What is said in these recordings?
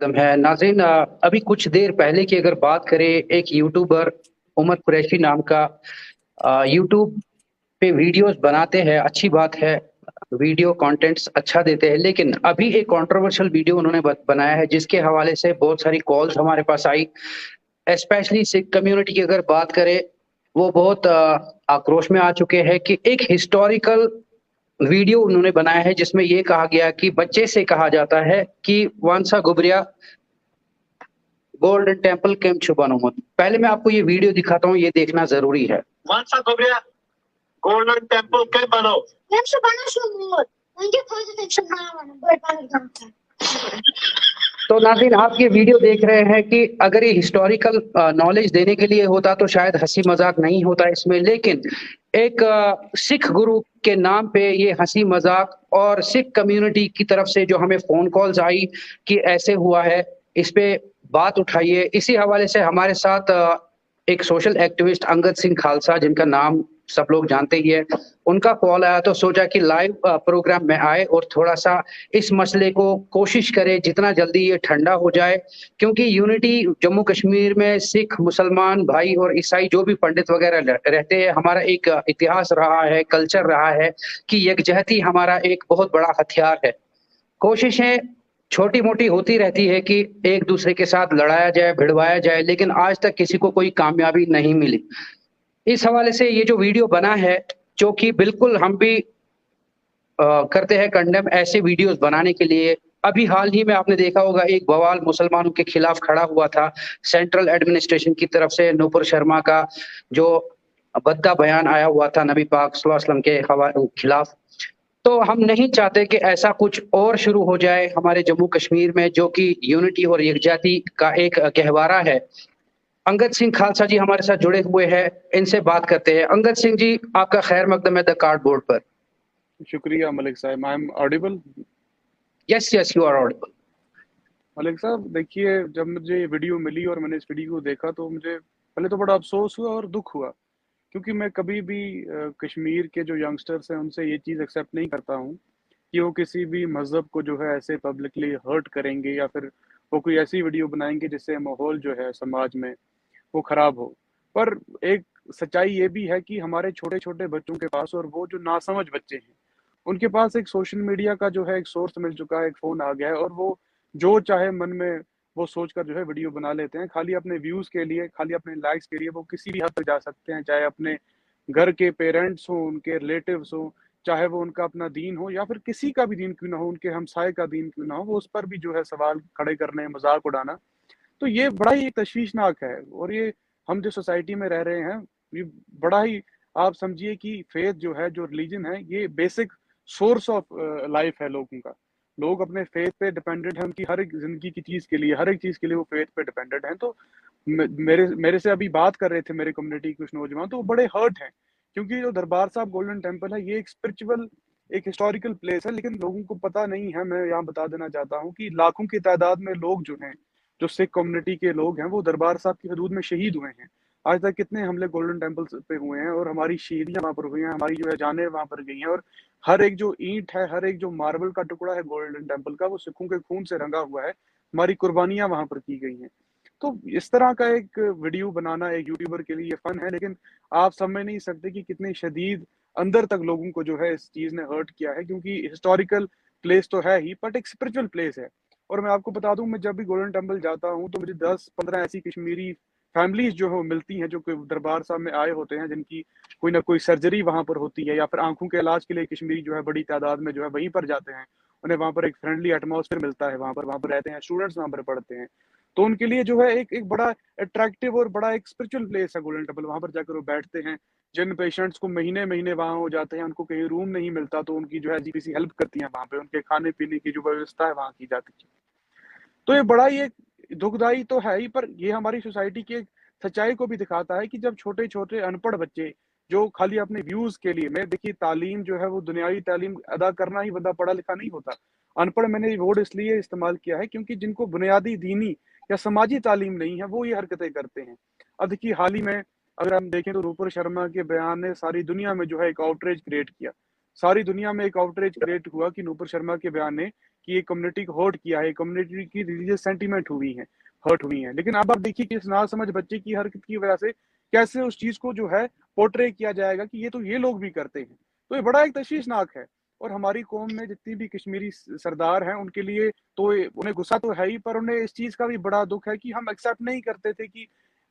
मुकद्दम है। नाज़रीन, अभी कुछ देर पहले की अगर बात करें, एक यूट्यूबर उमर कुरैशी नाम का यूट्यूब पे वीडियोस बनाते हैं, अच्छी बात है, वीडियो कंटेंट्स अच्छा देते हैं। लेकिन अभी एक कंट्रोवर्शियल वीडियो उन्होंने बनाया है जिसके हवाले से बहुत सारी कॉल्स हमारे पास आई। स्पेशली सिख कम्युनिटी की अगर बात करें, वो बहुत आक्रोश में आ चुके हैं कि एक हिस्टोरिकल वीडियो उन्होंने बनाया है जिसमें ये कहा गया कि बच्चे से कहा जाता है कि वांसा गुबरिया गोल्डन टेम्पल केम छुबानुमत। पहले मैं आपको ये वीडियो दिखाता हूँ, ये देखना जरूरी है। वांसा गुबरिया गोल्डन टेम्पल केम बनो केम छुबानुमत उनके खोज से छुबानुमत। तो नाज़रीन, आप ये वीडियो देख रहे हैं कि अगर ये हिस्टोरिकल नॉलेज देने के लिए होता तो शायद हंसी मजाक नहीं होता इसमें, लेकिन एक सिख गुरु के नाम पे ये हंसी मजाक और सिख कम्युनिटी की तरफ से जो हमें फोन कॉल्स आई कि ऐसे हुआ है, इस पे बात उठाइए। इसी हवाले से हमारे साथ एक सोशल एक्टिविस्ट अंगद सिंह खालसा, जिनका नाम सब लोग जानते ही है, उनका कॉल आया तो सोचा कि लाइव प्रोग्राम में आए और थोड़ा सा इस मसले को कोशिश करें जितना जल्दी ये ठंडा हो जाए, क्योंकि यूनिटी जम्मू कश्मीर में सिख मुसलमान भाई और ईसाई जो भी पंडित वगैरह रहते हैं, हमारा एक इतिहास रहा है, कल्चर रहा है कि यकजहती हमारा एक बहुत बड़ा हथियार है। कोशिशें छोटी मोटी होती रहती है कि एक दूसरे के साथ लड़ाया जाए, भिड़वाया जाए, लेकिन आज तक किसी को कोई कामयाबी नहीं मिली। इस हवाले से ये जो वीडियो बना है, जो कि बिल्कुल हम भी करते हैं कंडेम ऐसे वीडियोस बनाने के लिए। अभी हाल ही में आपने देखा होगा एक बवाल मुसलमानों के खिलाफ खड़ा हुआ था सेंट्रल एडमिनिस्ट्रेशन की तरफ से, नूपुर शर्मा का जो बद्दा बयान आया हुआ था नबी पाक सल्लल्लाहु अलैहि वसल्लम के खिलाफ। तो हम नहीं चाहते कि ऐसा कुछ और शुरू हो जाए हमारे जम्मू कश्मीर में, जो कि यूनिटी और यकजाती का एक गहवारा है। अंगद सिंह खालसा जी हमारे साथ जुड़े हुए हैं, इनसे बात करते हैं। अंगद सिंह जी, आपका खैर मकदम है द कार्डबोर्ड पर। शुक्रिया मलिक साहब। I am audible? Yes yes, you are audible. Malik साहब, देखिए, जब मुझे वीडियो मिली और मैंने इस वीडियो को देखा तो मुझे पहले तो बड़ा अफसोस हुआ और दुख हुआ, क्योंकि मैं कभी भी कश्मीर के जो यंगस्टर्स हैं उनसे ये चीज़ एक्सेप्ट नहीं करता हूँ कि वो किसी भी मज़हब को जो है ऐसे पब्लिकली हर्ट करेंगे या फिर वो कोई ऐसी वीडियो बनाएंगे जिससे माहौल जो है समाज में वो खराब हो। पर एक सच्चाई ये भी है कि हमारे छोटे छोटे बच्चों के पास, और वो जो नासमझ बच्चे हैं, उनके पास एक सोशल मीडिया का जो है एक सोर्स मिल चुका है, एक फ़ोन आ गया है, और वो जो चाहे मन में वो सोचकर जो है वीडियो बना लेते हैं, खाली अपने व्यूज़ के लिए, खाली अपने लाइक्स के लिए। वो किसी भी हद तक जा सकते हैं, चाहे अपने घर के पेरेंट्स हों, उनके रिलेटिव्स हों, चाहे वो उनका अपना दीन हो या फिर किसी का भी दीन क्यों ना हो, उनके हमसाये का दीन क्यों ना हो, वो उस पर भी जो है सवाल खड़े करने, मजाक उड़ाना। तो ये बड़ा ही तशवीशनाक है। और ये हम जो सोसाइटी में रह रहे हैं, ये बड़ा ही, आप समझिए कि फेथ जो है, जो रिलीजन है, ये बेसिक सोर्स ऑफ लाइफ है लोगों का। लोग अपने फेथ पे डिपेंडेंट हैं, उनकी हर एक जिंदगी की चीज़ के लिए, हर एक चीज़ के लिए वो फेथ पे डिपेंडेंट हैं। तो मेरे मेरे से अभी बात कर रहे थे मेरे कम्युनिटी के कुछ नौजवान, तो वो बड़े हर्ट हैं, क्योंकि जो दरबार साहब गोल्डन टेम्पल है, ये एक स्पिरिचुअल, एक हिस्टोरिकल प्लेस है, लेकिन लोगों को पता नहीं है। मैं यहाँ बता देना चाहता हूँ कि लाखों की तादाद में लोग जो हैं, जो सिख कम्युनिटी के लोग हैं, वो दरबार साहब की हदूद में शहीद हुए हैं। आज तक कितने हमले गोल्डन टेम्पल पे हुए हैं, और हमारी शहीदियाँ वहाँ पर हुई हैं, हमारी जो है जानें वहाँ पर गई हैं, और हर एक जो ईंट है, हर एक जो मार्बल का टुकड़ा है गोल्डन टेम्पल का, वो सिखों के खून से रंगा हुआ है। हमारी कुर्बानियां वहां पर की गई हैं। तो इस तरह का एक वीडियो बनाना एक यूट्यूबर के लिए फन है, लेकिन आप समझ नहीं सकते कि कितनी शदीद अंदर तक लोगों को जो है इस चीज ने हर्ट किया है, क्योंकि हिस्टोरिकल प्लेस तो है ही, बट एक स्पिरिचुअल प्लेस है। और मैं आपको बता दूं, मैं जब भी गोल्डन टेम्पल जाता हूँ तो मुझे 10-15 ऐसी कश्मीरी फैमिलीज जो है मिलती हैं, जो दरबार साहब में आए होते हैं, जिनकी कोई ना कोई सर्जरी वहां पर होती है, या फिर आंखों के इलाज के लिए कश्मीरी जो है बड़ी तादाद में जो है वहीं पर जाते हैं। उन्हें वहां पर एक फ्रेंडली एटमॉस्फेयर मिलता है, वहां पर रहते हैं, स्टूडेंट्स वहां पर पढ़ते हैं। तो उनके लिए जो है एक एक बड़ा अट्रैक्टिव और बड़ा एक स्पिरिचुअल प्लेस है गोल्डन टेम्पल। वहां पर जाकर वो बैठते हैं। जिन पेशेंट्स को महीने महीने वहां हो जाते हैं, उनको कहीं रूम नहीं मिलता, तो उनकी जो है जीपीसी हेल्प करती है, वहां पे उनके खाने पीने की जो व्यवस्था है वहां की जाती है। तो ये बड़ा ही एक दुखदाई तो है ही, पर ये हमारी सोसाइटी की एक सच्चाई को भी दिखाता है कि जब छोटे छोटे अनपढ़ बच्चे जो खाली अपने व्यूज के लिए, मैं देखिए, तालीम जो है वो दुनियावी तालीम अदा करना ही बंदा पढ़ा लिखा नहीं होता। अनपढ़ मैंने वर्ड इसलिए इस्तेमाल किया है क्योंकि जिनको बुनियादी दीनी या समाजी तालीम नहीं है, वो ये हरकतें करते हैं। अब देखिए, हाल ही में अगर हम देखें तो रूपर शर्मा के बयान ने सारी दुनिया में जो है एक आउटरीच क्रिएट किया। सारी दुनिया में एक आउटरीच क्रिएट हुआ कि नूपुर शर्मा के बयान ने कि ये कम्युनिटी को हर्ट किया है, कम्युनिटी की रिलीजियस सेंटीमेंट हर्ट हुई है। लेकिन अब आप देखिए कि इस नासमझ बच्चे की हरकत की वजह से कैसे उस चीज को जो है पोर्ट्रे किया जाएगा कि ये तो ये लोग भी करते हैं। तो ये बड़ा एक तशवीशनाक है। और हमारी कौम में जितनी भी कश्मीरी सरदार हैं उनके लिए तो उन्हें गुस्सा तो है ही, पर उन्हें इस चीज का भी बड़ा दुख है कि हम एक्सेप्ट नहीं करते थे कि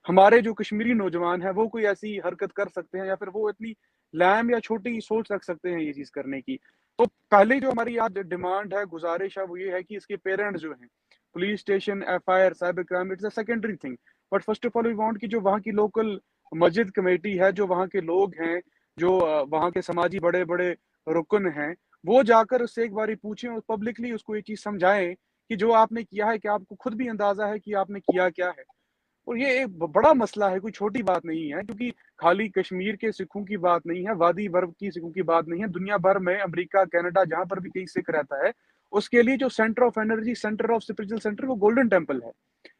हमारे जो कश्मीरी नौजवान हैं वो कोई ऐसी हरकत कर सकते हैं, या फिर वो इतनी लैम या छोटी सोच रख सकते हैं ये चीज करने की। तो पहले जो हमारी आज डिमांड है, गुजारिश है, वो ये है कि इसके पेरेंट्स जो हैं, police station, FIR, cyber crime, it's a secondary thing, but first of all we want कि जो वहाँ की लोकल मस्जिद कमेटी है, जो वहाँ के लोग हैं, जो वहाँ के समाजी बड़े बड़े रुकन हैं, वो जाकर उससे एक बारी पूछें और पब्लिकली उसको ये चीज समझाएं कि जो आपने किया है, कि आपको खुद भी अंदाजा है कि आपने किया क्या है। और ये एक बड़ा मसला है, कोई छोटी बात नहीं है, क्योंकि खाली कश्मीर के सिखों की बात नहीं है, वादी वर्ग की सिखों की बात नहीं है, दुनिया भर में, अमेरिका, कनाडा, जहां पर भी कहीं सिख रहता है, उसके लिए जो centre of energy, centre of spiritual centre, वो गोल्डन टेम्पल है।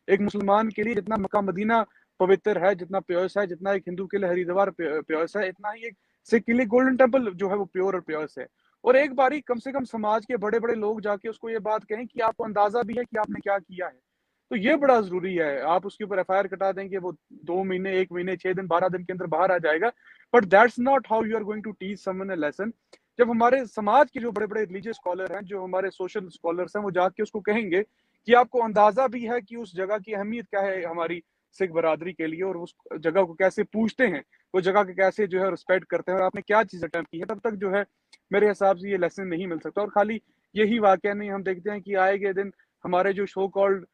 एक मुसलमान के लिए जितना मक्का मदीना पवित्र है, जितना प्योर्स है, जितना एक हिंदू के लिए हरिद्वार प्योर्स है, इतना ही एक सिख के लिए गोल्डन टेम्पल जो है वो प्योर और प्योर्स है। और एक बारी कम से कम समाज के बड़े बड़े लोग जाके उसको ये बात कहें कि आपको अंदाजा भी है कि आपने क्या किया है, तो ये बड़ा जरूरी है। आप उसके ऊपर एफआईआर कटा देंगे, वो 2 महीने, 1 महीने, 6 दिन, 12 दिन के अंदर बाहर आ जाएगा, but that's not how you are going to teach someone a lesson. जब हमारे समाज के जो बड़े बड़े रिलीजियस स्कॉलर हैं, जो हमारे सोशल स्कॉलर्स हैं, वो जाके उसको कहेंगे कि आपको अंदाजा भी है कि उस जगह की अहमियत क्या है हमारी सिख बरादरी के लिए, और उस जगह को कैसे पूछते हैं, वो जगह के कैसे जो है रिस्पेक्ट करते हैं, और आपने क्या चीज अटेम्प्ट की है, तब तक जो है मेरे हिसाब से ये लेसन नहीं मिल सकता। और खाली यही वाकया नहीं, हम देखते हैं कि आए के दिन हमारे जो शो कॉल्ड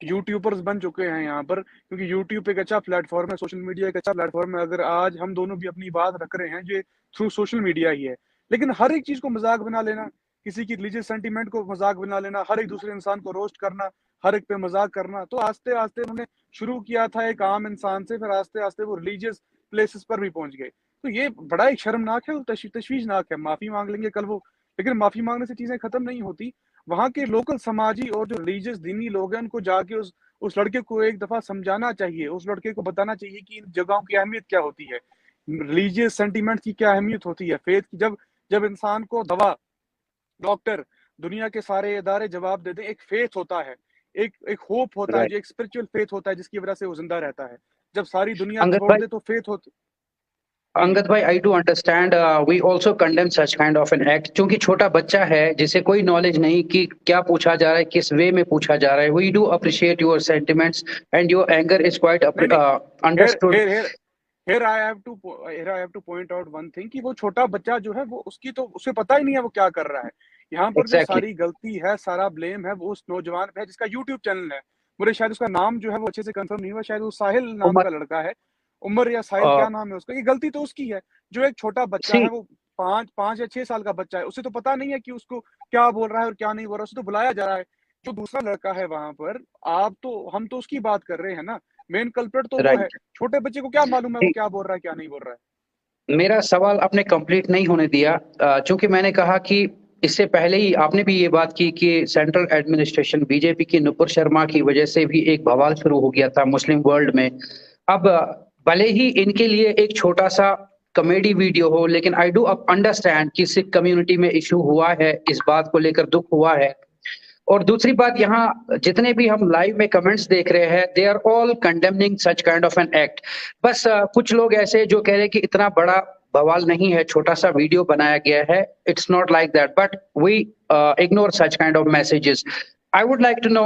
यूट्यूबर्स बन चुके हैं यहाँ पर, क्योंकि यूट्यूब एक अच्छा प्लेटफॉर्म है, सोशल मीडिया एक अच्छा प्लेटफॉर्म है। अगर आज हम दोनों भी अपनी बात रख रहे हैं जो थ्रू सोशल मीडिया ही है, लेकिन हर एक चीज को मजाक बना लेना, किसी की रिलीजियस सेंटीमेंट को मजाक बना लेना, हर एक दूसरे इंसान को रोस्ट करना, हर एक पे मजाक करना, तो आस्ते आस्ते उन्होंने शुरू किया था एक आम इंसान से, फिर आस्ते आस्ते वो रिलीजियस प्लेसेस पर भी पहुंच गए। तो ये बड़ा एक शर्मनाक है और तशवीशनाक है। माफी मांग लेंगे कल वो, लेकिन माफी मांगने से चीजें खत्म नहीं होती। वहां के लोकल समाजी और जो रिलीजियस दीनी लोग हैं, उनको जाके उस लड़के को एक दफा समझाना चाहिए, उस लड़के को बताना चाहिए कि इन जगहों की अहमियत क्या होती है, रिलीजियस सेंटीमेंट की क्या अहमियत होती है, फेथ की। जब जब इंसान को दवा, डॉक्टर, दुनिया के सारे इदारे जवाब दे दें, एक फेथ होता है, एक होप होता है, राइट। जो एक स्पिरिचुअल फेथ होता है, जिसकी वजह से वो जिंदा रहता है। जब सारी दुनिया अंगद छोड़ भाई, दे तो फेथ होती। जी अंगद भाई, I do understand, we also condemn such kind of an act, क्योंकि छोटा बच्चा है जिसे कोई नॉलेज नहीं कि क्या पूछा जा रहा है, किस वे में पूछा जा रहा है। We do appreciate your sentiments and your anger is quite नहीं नहीं, here understood. Here here here I have to point out one thing कि वो छोटा बच्चा जो है, वो उसकी तो उसे पता ही नहीं है वो क्या कर रहा है। यहाँ पर जो एग्जैक्टली। सारी गलती है, सारा ब्लेम है वो उस नौजवान पे है जिसका यूट्यूब चैनल है। मुझे शायद उसका नाम जो है वो अच्छे से कंफर्म नहीं हुआ, शायद वो साहिल नाम उमर, का लड़का है, उमर या साहिल, क्या नाम है उसका। ये गलती तो उसकी है। जो एक छोटा बच्चा सी, है, वो 5 या 6 साल का बच्चा है, उसे तो पता नहीं है कि उसको क्या बोल रहा है और क्या नहीं बोल रहा है, उसे तो बुलाया जा रहा है। जो दूसरा लड़का है वहां पर, हम तो उसकी बात कर रहे हैं ना, मेन कल्प्रिट तो वो है। राइट। छोटे बच्चे को क्या मालूम है वो क्या बोल रहा है, क्या नहीं बोल रहा है। मेरा सवाल आपने कंप्लीट नहीं होने दिया, चूंकि मैंने कहा कि इससे पहले ही आपने भी ये बात की कि सेंट्रल एडमिनिस्ट्रेशन बीजेपी की नुपुर शर्मा की वजह से भी एक बवाल शुरू हो गया था मुस्लिम वर्ल्ड में। अब भले ही इनके लिए एक छोटा सा कॉमेडी वीडियो हो, लेकिन आई डू अंडरस्टैंड कि सिख कम्युनिटी में इशू हुआ है, इस बात को लेकर दुख हुआ है। और दूसरी बात, यहाँ जितने भी हम लाइव में कमेंट्स देख रहे हैं, they are all condemning such kind of an act. बस कुछ लोग ऐसे जो कह रहे हैं कि इतना बड़ा बवाल नहीं है, छोटा सा वीडियो बनाया गया है, it's not like that, but we ignore such kind of messages. I would like to know,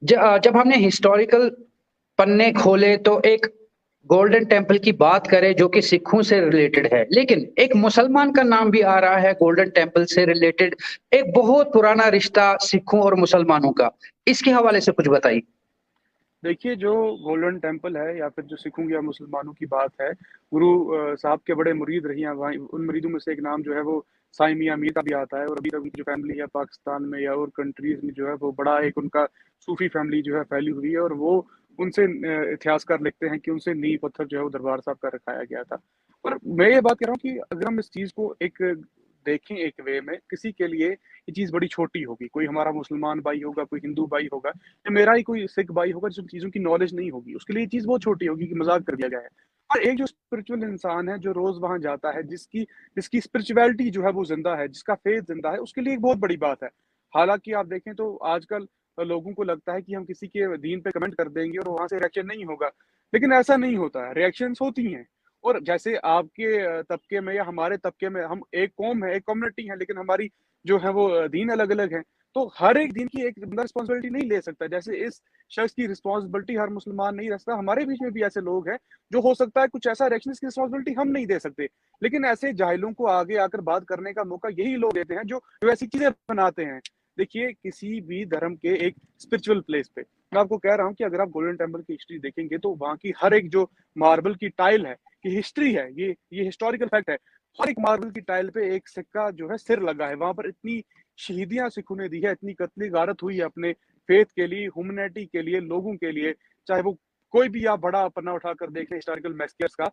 जब हमने हिस्टोरिकल पन्ने खोले तो एक गोल्डन टेम्पल की बात करें जो कि सिखों से रिलेटेड है, लेकिन एक मुसलमान का नाम भी आ रहा है गोल्डन टेम्पल से रिलेटेड। एक बहुत पुराना रिश्ता सिखों और मुसलमानों का, इसके हवाले से कुछ बताइए। देखिए, जो गोल्डन टेम्पल है, या फिर जो सिखों या मुसलमानों की बात है, गुरु साहब के बड़े मुरीद रही हैं वहाँ। उन मुरीदों में से एक नाम जो है वो साईं मियां मीर का भी आता है, और अभी तक उनकी जो फैमिली है पाकिस्तान में या और कंट्रीज में जो है, वो बड़ा एक उनका सूफी फैमिली जो है फैली हुई है। और वो उनसे इतिहासकार लिखते हैं कि उनसे नींव पत्थर जो है वो दरबार साहब का रखाया गया था। और मैं ये बात कह रहा हूँ कि अगर हम इस चीज को एक देखें एक वे में, किसी के लिए ये चीज बड़ी छोटी होगी, कोई हमारा मुसलमान भाई होगा, कोई हिंदू भाई होगा, या मेरा ही कोई सिख भाई होगा जिस चीजों की नॉलेज नहीं होगी, उसके लिए ये चीज बहुत छोटी होगी कि मजाक कर दिया गया है। ہر ایک جو اسپرچل انسان ہے جو روز وہاں جاتا ہے، جس کی اسپرچویلٹی جو ہے وہ زندہ ہے، جس کا فیتھ زندہ ہے، اس کے لیے ایک بہت بڑی بات ہے۔ حالانکہ آپ دیکھیں تو آج کل لوگوں کو لگتا ہے کہ ہم کسی کے دین پہ کمنٹ کر دیں گے اور وہاں سے ریئیکشن نہیں ہوگا، لیکن ایسا نہیں ہوتا ہے، ریئیکشنز ہوتی ہیں۔ اور جیسے آپ کے طبقے میں یا ہمارے طبقے میں ہم ایک قوم ہے، ایک کمیونٹی ہے، لیکن ہماری جو ہے وہ دین الگ الگ ہیں، تو ہر ایک دین کی ایک بندہ رسپانسبلٹی نہیں لے سکتا۔ جیسے اس شخص کی رسپانسبلٹی ہر مسلمان نہیں رکھتا، ہمارے بیچ میں بھی ایسے لوگ ہیں جو ہو سکتا ہے کچھ ایسا ریئیکشن کی رسپانسبلٹی ہم نہیں دے سکتے، لیکن ایسے جاہلوں کو آگے آ کر بات کرنے کا موقع یہی لوگ دیتے ہیں جو ایسی چیزیں بناتے ہیں۔ دیکھیے کسی بھی دھرم کے ایک اسپرچل پلیس پہ میں آپ کو کہہ رہا ہوں کہ اگر آپ گولڈن ٹیمپل کی ہسٹری دیکھیں گے تو وہاں کی ہر ایک جو ماربل کی ٹائل ہے، یہ ہسٹری ہے، یہ ہسٹوریکل فیکٹ ہے، ہر ایک ماربل کی ٹائل پہ ایک سکہ جو ہے سر لگا ہے، وہاں پر اتنی شہیدیاں سکھوں نے دی ہے، اتنی قتل غارت ہوئی ہے اپنے فیتھ کے لیے، ہیومنٹی کے لیے، لوگوں کے لیے، چاہے وہ کوئی بھی آپ بڑا پنا اٹھا کر دیکھیں ہسٹوریکل میسکرز کا،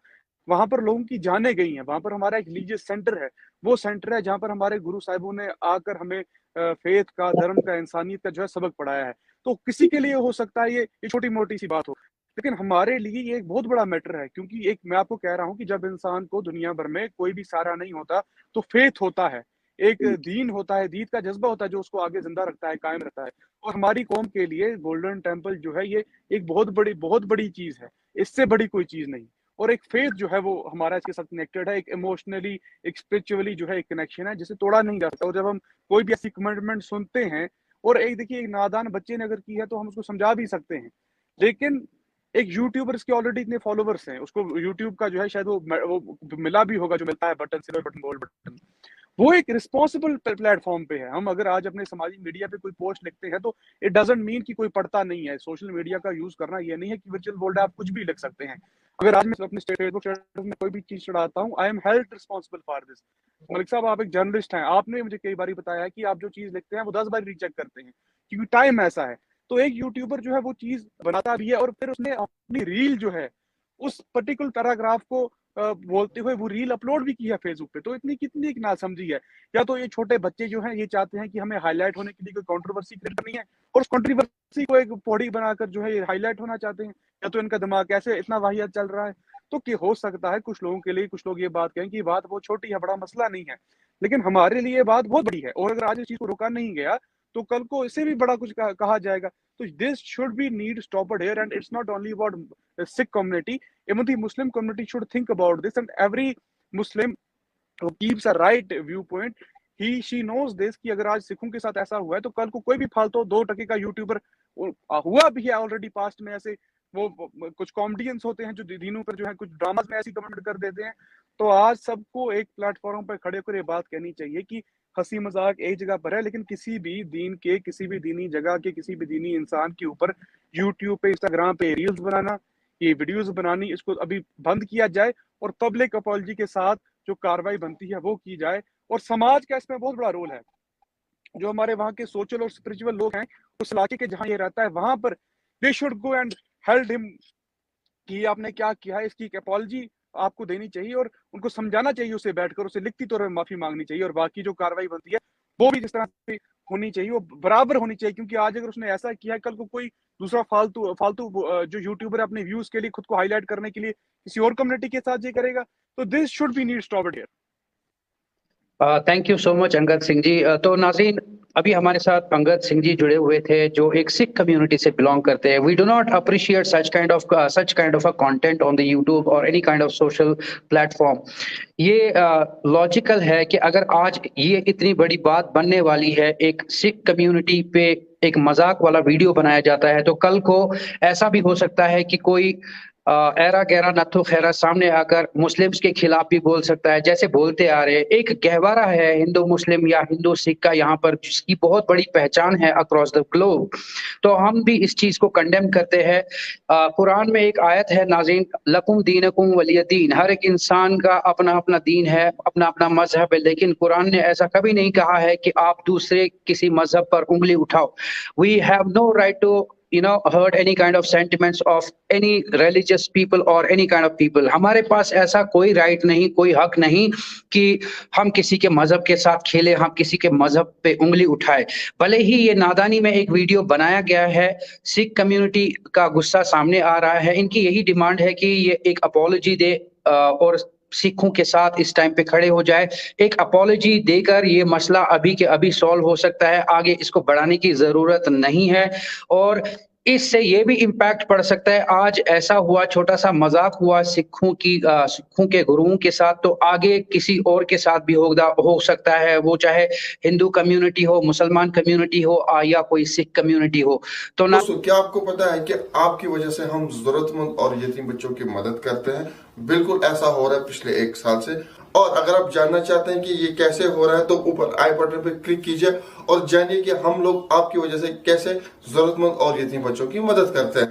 وہاں پر لوگوں کی جانیں گئی ہیں، وہاں پر ہمارا ایک ریلیجیس سینٹر ہے، وہ سینٹر ہے جہاں پر ہمارے گرو صاحبوں نے آ کر ہمیں فیتھ کا، دھرم کا، انسانیت کا جو ہے سبق پڑھایا ہے۔ تو کسی کے لیے ہو سکتا ہے یہ چھوٹی موٹی سی بات ہو، لیکن ہمارے لیے یہ ایک بہت بڑا میٹر ہے، کیونکہ ایک میں آپ کو کہہ رہا ہوں کہ جب انسان کو دنیا بھر میں کوئی بھی سہارا نہیں ہوتا تو فیتھ ہوتا ہے، ایک دین ہوتا ہے، دین کا جذبہ ہوتا ہے جو اس کو آگے زندہ رکھتا ہے، قائم رکھتا ہے۔ اور ہماری قوم کے لیے گولڈن ٹیمپل جو ہے یہ ایک بہت بڑی چیز ہے، اس سے بڑی کوئی چیز نہیں۔ اور ایک فیتھ جو ہے وہ ہمارا اس کے ساتھ کنیکٹڈ ہے، ایک ایموشنلی، ایک اسپرچولی جو ہے ایک کنیکشن ہے جسے توڑا نہیں جا سکتا۔ اور جب ہم کوئی بھی ایسی کمٹمنٹ سنتے ہیں، اور ایک دیکھیے ایک نادان بچے نے اگر کی ہے تو ہم اس کو سمجھا بھی سکتے ہیں، لیکن ایک یوٹیوبر اس کے آلریڈی اتنے فالوورس ہیں، اس کو یوٹیوب کا جو ہے شاید وہ ملا بھی ہوگا جو ملتا ہے button, silver button, gold button, وہ ایک رسپانسبل پلیٹ فارم پہ ہے۔ ہم اگر آج اپنے سماجی میڈیا پہ کوئی پوسٹ لکھتے ہیں تو اٹ ڈزنٹ مین کہ کوئی پڑھتا نہیں ہے۔ سوشل میڈیا کا یوز کرنا یہ نہیں ہے کہ ورچوئل ورلڈ آپ کچھ بھی لکھ سکتے ہیں۔ اگر آج میں اپنے فیس بک اسٹیٹس میں کوئی بھی چیز چڑھاتا ہوں، I am held responsible for this. Malik sahib آپ ایک جرنلسٹ ہیں، آپ نے مجھے کئی باری بتایا ہے کہ آپ جو چیز لکھتے ہیں وہ 10 بار ری چیک کرتے ہیں کیونکہ ٹائم ایسا ہے۔ تو ایک یوٹیوبر جو ہے وہ چیز بناتا بھی ہے اور پھر اس نے اپنی ریل جو ہے اس پرٹیکولر پیراگراف کو بولتے ہوئے وہ ریل اپلوڈ بھی کی ہے فیس بک پہ، تو کتنی ایک ناسمجھی ہے۔ یا تو یہ چھوٹے بچے جو ہیں یہ چاہتے ہیں کہ ہمیں ہائی لائٹ ہونے کے لیے کوئی کنٹروورسی کریٹ کرنی ہے، اور اس کنٹروورسی کو ایک پوڑی بنا کر جو ہے یہ ہائی لائٹ ہونا چاہتے ہیں، یا تو ان کا دماغ کیسے اتنا واہیات چل رہا ہے۔ تو کہ ہو سکتا ہے کچھ لوگوں کے لیے، کچھ لوگ یہ بات کہیں کہ یہ بات بہت چھوٹی ہے، بڑا مسئلہ نہیں ہے، لیکن ہمارے لیے یہ بات بہت بڑی ہے، اور اگر آج اس چیز کو روکا نہیں گیا تو کل کو اس سے بھی بڑا کچھ کہا جائے گا۔ تو this should be need stopped here, and it's not only about Sikh community, even the Muslim community should think about this, and every Muslim who keeps a right viewpoint, she knows this کہ اگر آج سکھوں کے ساتھ ایسا ہوا ہے تو کل کو کوئی بھی فالتو 2 ٹکے کا یوٹیوبر ہوا بھی ہے آلریڈی پاسٹ میں، ایسے وہ کچھ کامیڈینس ہوتے ہیں جو دینوں پر جو ہے کچھ ڈراماز میں ایسی کمنٹ کر دیتے ہیں۔ تو آج سب کو ایک پلیٹ فارم پر کھڑے کر یہ بات کہنی چاہیے کہ ہنسی مذاق ایک جگہ پر ہے، لیکن کسی بھی دین کے، کسی بھی دینی جگہ کے، کسی بھی دینی انسان کے اوپر یوٹیوب پہ، انسٹاگرام پہ ریلز بنانا، یہ ویڈیوز بنانی، اس کو ابھی بند کیا جائے اور پبلک اپالوجی کے ساتھ جو کاروائی بنتی ہے وہ کی جائے۔ اور سماج کا اس میں بہت بڑا رول ہے، جو ہمارے وہاں کے سوشل اور اسپرچول لوگ ہیں اس علاقے کے جہاں یہ رہتا ہے، وہاں پر they should go and held ہم کہ آپ نے کیا کیا ہے، اس کی ایک اپالوجی آپ کو دینی چاہیے اور ان کو سمجھانا چاہیے، اسے بیٹھ کر اسے لکھتی طور پر معافی مانگنی چاہیے، اور باقی جو کاروائی بنتی ہے وہ بھی جس طرح سے ہونی چاہیے وہ برابر ہونی چاہیے، کیونکہ آج اگر اس نے ایسا کیا ہے کل کو کوئی دوسرا فالتو جو یوٹیوبر اپنے ویوز کے لیے، خود کو ہائی لائٹ کرنے کے لیے کسی اور کمیونٹی کے ساتھ یہ کرے گا، تو this should be need stopped here. Thank you so much Angad Singh ji. تو ناظرین ابھی ہمارے ساتھ انگد سنگھ جی جڑے ہوئے تھے جو ایک سکھ کمیونٹی سے بلانگ کرتے ہیں۔ We do not appreciate such kind of content on the YouTube اور any kind of social platform. یہ لاجیکل ہے کہ اگر آج یہ اتنی بڑی بات بننے والی ہے، ایک سکھ کمیونٹی پہ ایک مذاق والا ویڈیو بنایا جاتا ہے، تو کل کو ایسا بھی ہو سکتا ہے کہ کوئی ایرا گہرا نتھو خیرا سامنے آ کر مسلمس کے خلاف بھی بول سکتا ہے، جیسے بولتے آ رہے۔ ایک گہوارہ ہے ہندو مسلم یا ہندو سکھ کا یہاں پر، جس کی بہت بڑی پہچان ہے اکراس دا گلوب، تو ہم بھی اس چیز کو کنڈیم کرتے ہیں۔ قرآن میں ایک آیت ہے ناظرین، لکم دینکم ولی دین، ہر ایک انسان کا اپنا اپنا دین ہے، اپنا اپنا مذہب ہے، لیکن قرآن نے ایسا کبھی نہیں کہا ہے کہ آپ دوسرے کسی مذہب پر انگلی اٹھاؤ۔ We have no right to hurt any kind of sentiments of any religious people or any kind of people. ہمارے پاس ایسا کوئی رائٹ نہیں, کوئی حق نہیں کہ ہم کسی کے مذہب کے ساتھ کھیلے, ہم کسی کے مذہب پہ انگلی اٹھائے. بھلے ہی یہ نادانی میں ایک ویڈیو بنایا گیا ہے, سکھ کمیونٹی کا غصہ سامنے آ رہا ہے, ان کی یہی ڈیمانڈ ہے کہ یہ ایک اپولوجی دے اور سکھوں کے ساتھ اس ٹائم پہ کھڑے ہو جائے. ایک اپولوجی دے کر یہ مسئلہ ابھی کے ابھی سالو ہو سکتا ہے, آگے اس کو بڑھانے کی ضرورت نہیں ہے. اور اس سے یہ بھی امپیکٹ پڑ سکتا ہے, آج ایسا ہوا, چھوٹا سا مذاق ہوا سکھوں کے گروہوں کے ساتھ, تو آگے کسی اور کے ساتھ بھی ہو سکتا ہے, وہ چاہے ہندو کمیونٹی ہو, مسلمان کمیونٹی ہو یا کوئی سکھ کمیونٹی ہو. تو کیا آپ کو پتا ہے کہ آپ کی وجہ سے ہم ضرورت مند اور یتیم بچوں کی مدد کرتے ہیں؟ بالکل ایسا ہو رہا ہے پچھلے 1 سال سے. اور اگر آپ جاننا چاہتے ہیں کہ یہ کیسے ہو رہا ہے تو اوپر آئی بٹن پہ کلک کیجئے اور جانیے کہ ہم لوگ آپ کی وجہ سے کیسے ضرورت مند اور یتیم بچوں کی مدد کرتے ہیں.